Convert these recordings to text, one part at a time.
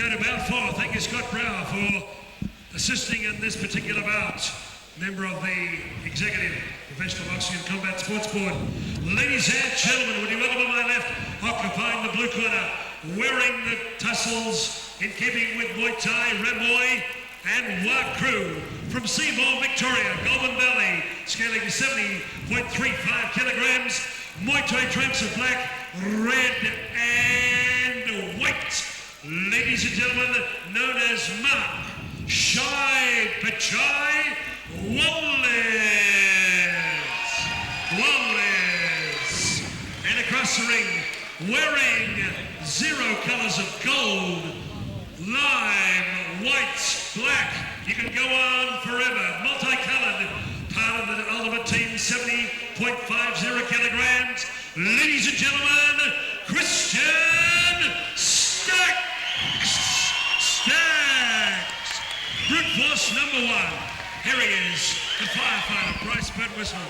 go to bout 4. Thank you, Scott Brower, for assisting in this particular bout. Member of the Executive Professional Boxing and Combat Sports Board. Ladies and gentlemen, would you welcome to my left, occupying the blue corner, wearing the tussles in keeping with Muay Thai, Ramoy and Wah Crew. From Seymour, Victoria, Goulburn Valley, scaling 70.35 kilograms. Muay Thai trunks of black, red and white. Ladies and gentlemen, known as Mark Shai Pachai Wallace. And across the ring, wearing 0 colors of gold, lime, white, black. You can go on forever. Multicolored, part of the Ultimate Team, 70.50 kilograms. Ladies and gentlemen, Christian Stacks. Brute force number 1. Here he is, the firefighter, Bryce Birtwistle.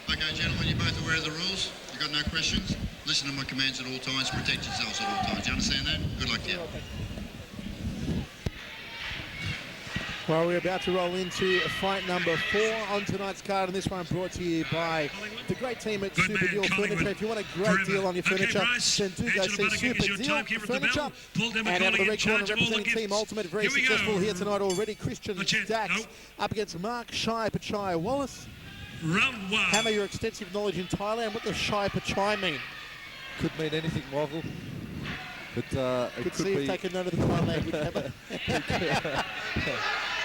Okay, gentlemen, you're both aware of the rules. You've got no questions. Listen to my commands at all times. Protect yourselves at all times. Do you understand that? Good luck to you. Well, we're about to roll into fight number 4 on tonight's card, and this one brought to you by the great team at Super Deal Furniture. If you want a great deal on your furniture, then do go see Super Deal Furniture. And out of the red corner, representing Team Ultimate, very successful here tonight already, Christian Stacks up against Mark Shai Pachai Wallace. Round 1. Hammer, your extensive knowledge in Thailand. What does Shai Pachai mean? Could mean anything, Michael. But it could be... take a note of the Thai language, Hammer.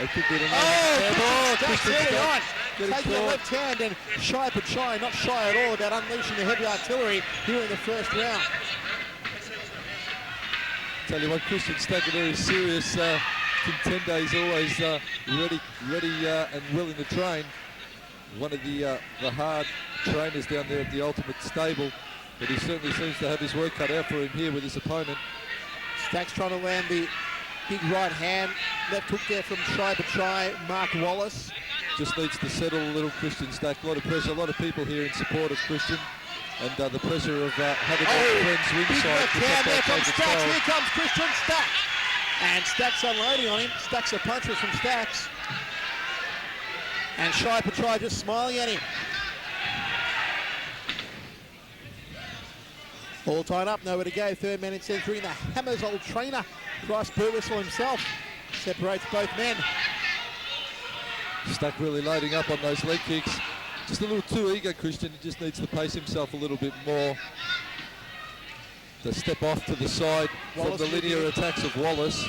It could be That's really on. Taking the left hand, and Shai Pachai, not shy at all about unleashing the heavy artillery here in the first round. Tell you what, Christian Stack, a very serious contender. He's always ready and willing to train. One of the hard trainers down there at the Ultimate Stable, but he certainly seems to have his work cut out for him here with his opponent. Stack's trying to land the big right hand, left hook there from Shai Pachai, Mark Wallace. Just needs to settle a little, Christian Stack. A lot of pressure, a lot of people here in support of Christian, and the pressure of having friends ringside. Big left hand there from Stacks. Here comes Christian Stacks. And Stacks unloading on him. Stacks a puncher from Stacks. And Shai Pachai just smiling at him. All tied up, nowhere to go. Third man in center three, the Hammer's old trainer, Bryce Birtwistle himself, separates both men. Stack really loading up on those leg kicks. Just a little too eager, Christian. He just needs to pace himself a little bit more. To step off to the side Wallace from the linear attacks of Wallace.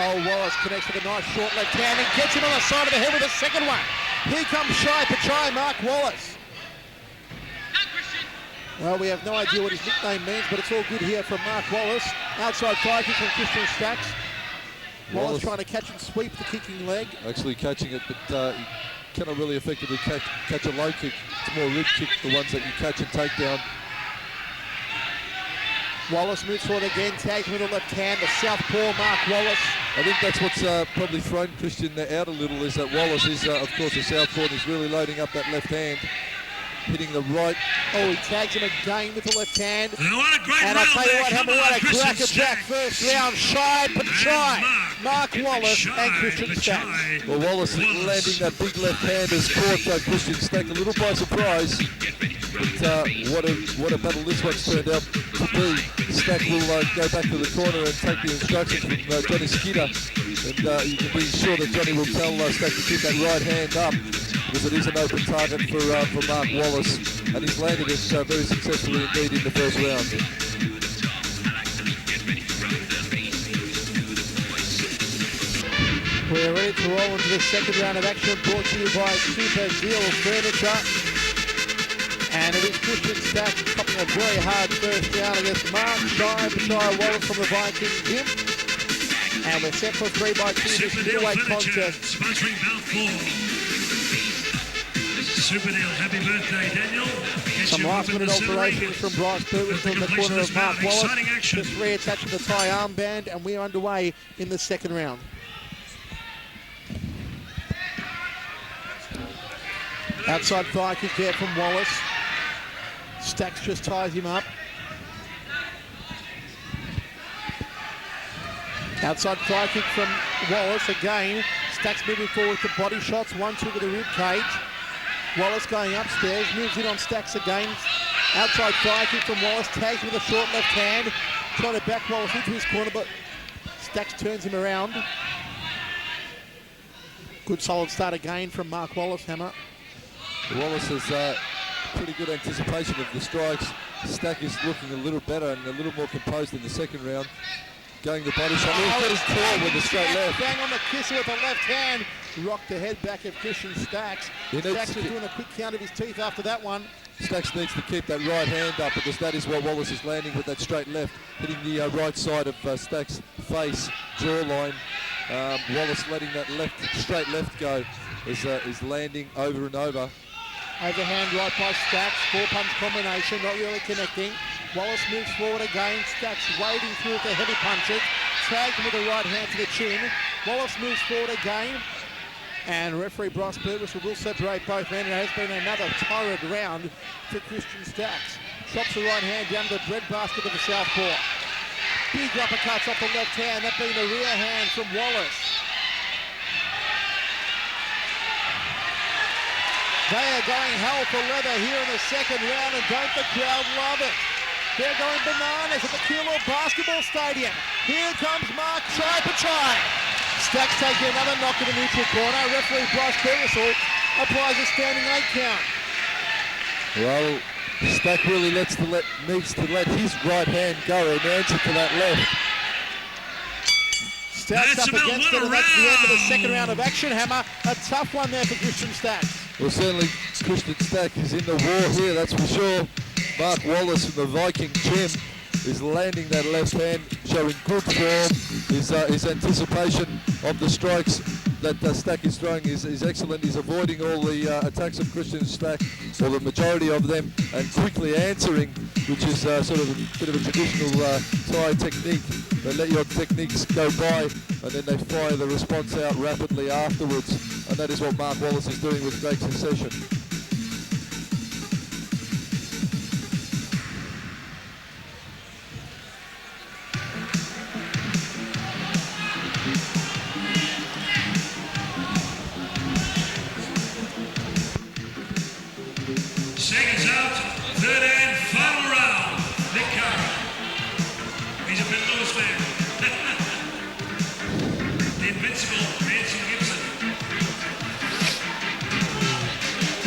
Oh, Wallace connects with a nice short left hand and gets him on the side of the head with a second one. Here comes Shai Pachai, Mark Wallace. Well, we have no idea what his nickname means, but it's all good here from Mark Wallace. Outside fire kick from Christian Stacks. Wallace trying to catch and sweep the kicking leg. Actually catching it, but you cannot really effectively catch a low kick. It's more rib kick, the ones that you catch and take down. Wallace moves forward again, tags with the left hand, the southpaw Mark Wallace. I think that's what's probably thrown Christian out a little, is that Wallace is, of course, a southpaw, and he's really loading up that left hand. Hitting the right. Oh, he tags him again with the left hand. And what a great and round I'll tell you what, what a cracker-jack first round. Shai Pachai, Mark Wallace and Christian Stacks. Well, Wallace landing that big left hand has caught Christian Stack a little by surprise. But what a battle this one's turned out to be. Stack will go back to the corner and take the instructions from Johnny Skinner. And you can be sure that Johnny will tell Stack to keep that right hand up, because it is an open target for Mark Wallace, and he's landed it very successfully indeed in the first round. We're ready to roll into the second round of action, brought to you by Super Deal Furniture. And it is Christian Stacks topping a very hard first round against Mark Shai Pachai Wallace from the Viking Gym. And we're set for 3x2 this middleweight contest. Sponsoring bout 4. Super Deal, happy birthday, Daniel. Some last-minute alterations from Bryce Birtwistle in the corner of Mark Wallace. Just reattaching the Thai armband, and we're underway in the second round. Outside thigh kick there from Wallace. Stacks just ties him up. Outside fly kick from Wallace again. Stacks moving forward to body shots. 1-2 with the rib cage. Wallace going upstairs. Moves in on Stacks again. Outside fly kick from Wallace. Tags with a short left hand. Trying to back Wallace into his corner, but Stacks turns him around. Good solid start again from Mark Wallace, Hammer. Wallace has pretty good anticipation of the strikes. Stack is looking a little better and a little more composed in the second round. Going the body shot. He's got his claw with the straight left. Bang on the kisser with the left hand. Rocked the head back of Christian Stacks. Stacks was doing a quick count of his teeth after that one. Stacks needs to keep that right hand up because that is what Wallace is landing with, that straight left, hitting the right side of Stacks' face, jawline. Wallace letting that straight left go is landing over and over. Overhand right by Stacks, 4-punch combination, not really connecting. Wallace moves forward again, Stacks wading through with the heavy punches, tagged him with the right hand to the chin. Wallace moves forward again, and referee Bryce Purvis will separate both men. It has been another torrid round for Christian Stacks. Chops the right hand down to the breadbasket of the southpaw. Big uppercuts off the left hand, that being the rear hand from Wallace. They are going hell for leather here in the second round, and don't the crowd love it? They're going bananas at the Keilor Basketball Stadium. Here comes Mark Chai. Stacks taking another knock in the neutral corner. Referee Bryce Purvis applies a standing 8 count. Well, Stack really needs to let his right hand go in answer to that left. Stacks up against it, and that's the end of the second round of action, Hammer. A tough one there for Christian Stacks. Well, certainly Christian Stack is in the war here, that's for sure. Mark Wallace from the Viking gym is landing that left hand, showing good form. His anticipation of the strikes that Stack is throwing is excellent. He's avoiding all the attacks of Christian Stack, or the majority of them, and quickly answering, which is sort of a bit of a traditional Thai technique. They let your techniques go by, and then they fire the response out rapidly afterwards. And that is what Mark Wallace is doing with great succession. Seconds out, third and final round. Nick Carter. He's a bit loose man. The invincible Ransom Gibson.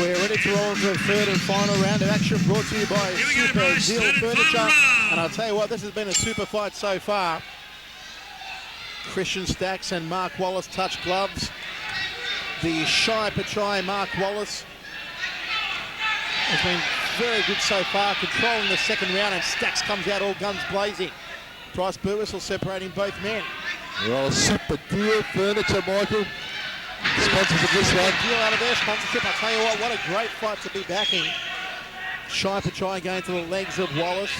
We're ready to roll into the third and final round of action, brought to you by Super Deal Furniture. And I'll tell you what, this has been a super fight so far. Christian Stacks and Mark Wallace touch gloves. The shy Pachai Mark Wallace has been very good so far, controlling the second round, and Stacks comes out all guns blazing. Bryce Purvis separating both men. Well, Super Deal Furniture, Michael. Sponsors of this one. Deal out of their sponsorship. I'll tell you what a great fight to be backing. Shy Pachai going to the legs of Wallace.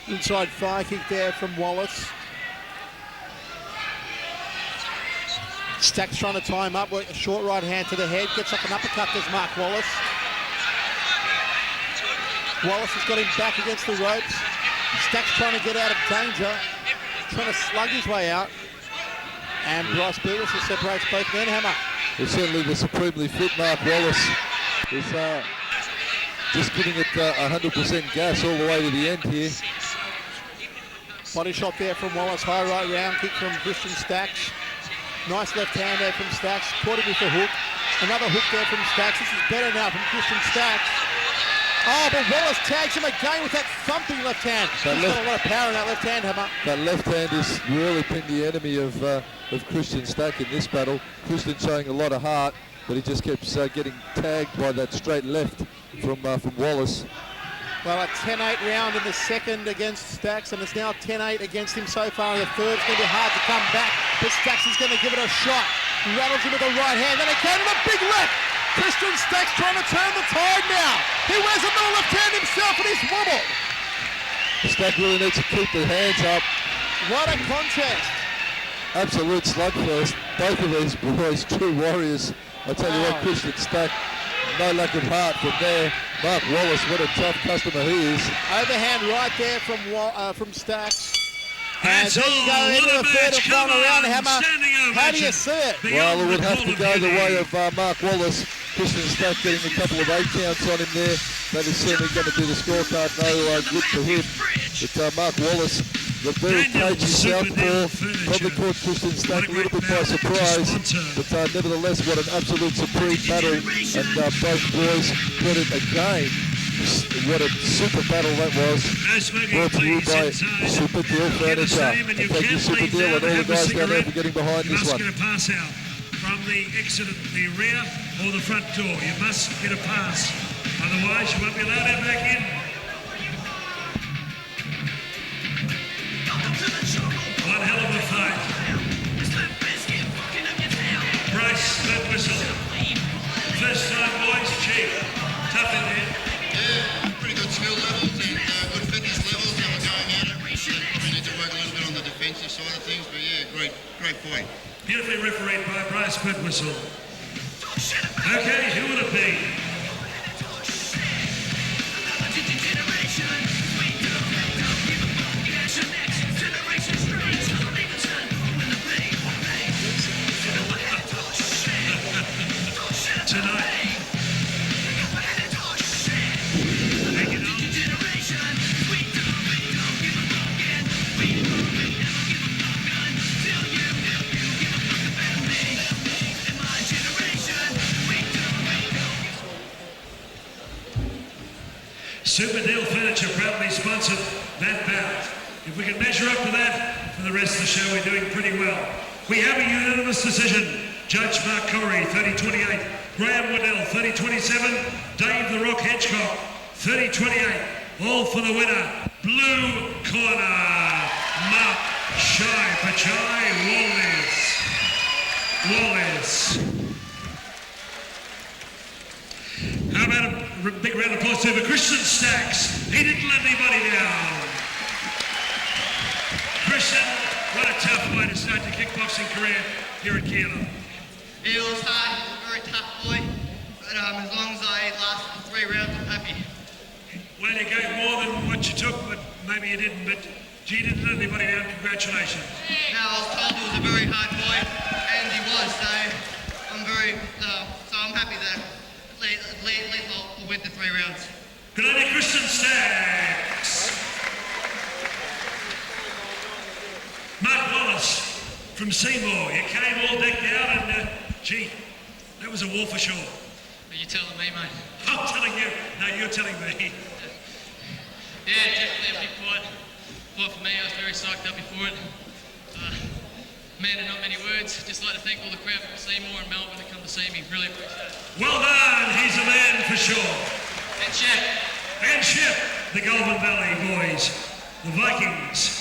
Inside fire kick there from Wallace. Stacks trying to tie him up with a short right hand to the head. Gets up an uppercut, does Mark Wallace. Wallace has got him back against the ropes. Stacks trying to get out of danger. Trying to slug his way out. And Bryce Purvis separates both men, Hammer. Well, certainly the supremely fit Mark Wallace is just giving it 100% gas all the way to the end here. Body shot there from Wallace. High right round kick from Christian Stacks. Nice left hand there from Stacks. Caught him with the hook. Another hook there from Stacks. This is better now from Christian Stacks. Oh, but Wallace tags him again with that thumping left hand. He's got a lot of power in that left hand, Hammer. That left hand has really been the enemy of Christian Stack in this battle. Christian showing a lot of heart, but he just keeps getting tagged by that straight left from Wallace. Well, a 10-8 round in the second against Stacks, and it's now 10-8 against him so far in the third. It's going to be hard to come back, but Stacks is going to give it a shot. Rattles him with the right hand, then again with a big left. Christian Stacks trying to turn the tide now. He wears a middle left hand himself, and he's wobbled. Stack really needs to keep the hands up. What a contest. Absolute slugfest. Both of these boys, true warriors. I tell you what, Christian Stack, no lack of heart from there. Mark Wallace, what a tough customer he is. Overhand right there from Stacks. And That's there you go, all. into What a the third and match. Come final round, on. Hammer. Standing How do you ovation. see it? Beyond Well, it would the have call to of go the duty. way of Mark Wallace. Christian Stack getting a couple of 8 counts on him there. That is certainly going to be the scorecard. No good for him. But Mark Wallace, the very Daniel cagey Super Deal southpaw, probably Furniture. caught Christian Stack What a a little great bit by battle to surprise. sponsor. But nevertheless, what an absolute supreme battle. And both boys put it again. What a super battle that was. No smoking, Brought to you please, by inside. Super Deal Get a Furniture. steam and And you thank you, can't Super leave Deal, now and to all the have a guys down there cigarette. for getting behind You this must one. get a pass out from the exit of the rear or the front door. You must get a pass. Otherwise, you won't be allowed out back in. One hell of a fight. Bryce, that whistle. First time, boys. Gee, tough in there. Yeah, pretty good skill levels and good fitness levels. They were going at it. They probably need to work a little bit on the defensive side of things, but yeah, great fight. Beautifully refereed by Bryce Birtwhistle. Okay, who will it be? Tonight. Take it on. Super Deal Furniture proudly sponsored that bout. If we can measure up to that for the rest of the show, we're doing pretty well. We have a unanimous decision. Judge Mark Corey, 30-28. Graham Waddell, 30-27. Dave the Rock Hedgecock, 30-28. All for the winner. Blue corner, Mark Shy Pachai Wallace. How about a big round of applause to Christian Stacks? He didn't let anybody down. Christian, what a tough way to start your kickboxing career here at Keilor. It was hard, he was a very tough boy, but as long as I lasted 3 rounds, I'm happy. Well, you gave more than what you took, but maybe you didn't. But gee, you didn't let anybody down. Congratulations. Now, I was told he was a very hard boy, and he was, so I'm happy that at least I'll win the 3 rounds. Good on you, Christian Stacks. Mark Wallace from Seymour. You came all decked out and, gee, that was a war for sure. Are you telling me, mate? I'm telling you. No, you're telling me. Yeah, definitely a big fight. Fight for me, I was very psyched up before it. Man of not many words. Just like to thank all the crowd from Seymour and Melbourne that come to see me. Really appreciate it. Well done. He's a man for sure. And Shep. And Shep, the Golden Valley boys, the Vikings.